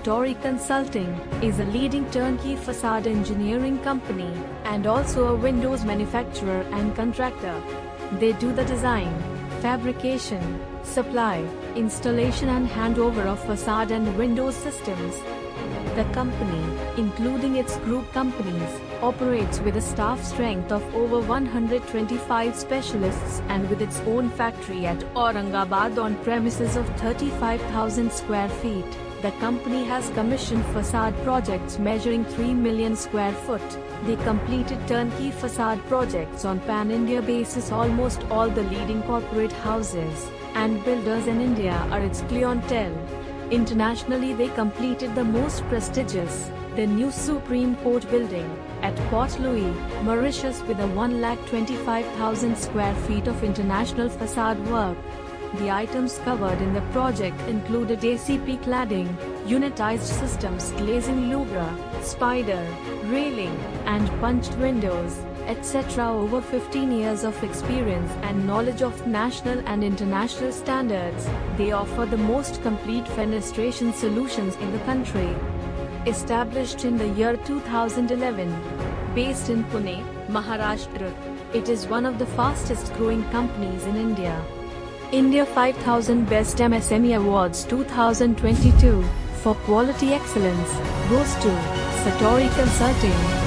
Satori Consulting is a leading turnkey facade engineering company and also a windows manufacturer and contractor. They do the design, fabrication, supply, installation and handover of facade and windows systems. The company, including its group companies, operates with a staff strength of over 125 specialists and with its own factory at Aurangabad on premises of 35,000 square feet. The company has commissioned facade projects measuring 3 million square foot. They completed turnkey facade projects on pan-India basis. Almost all the leading corporate houses and builders in India are its clientele. Internationally, they completed the most prestigious, the new Supreme Court building, at Port Louis, Mauritius with a 125,000 square feet of international facade work. The items covered in the project included ACP cladding, unitized systems, glazing, louvre, spider, railing, and punched windows, etc. Over 15 years of experience and knowledge of national and international standards, they offer the most complete fenestration solutions in the country. Established in the year 2011, based in Pune, Maharashtra, it is one of the fastest growing companies in India. India 5000 Best MSME Awards 2022 for quality excellence goes to Satori Consulting.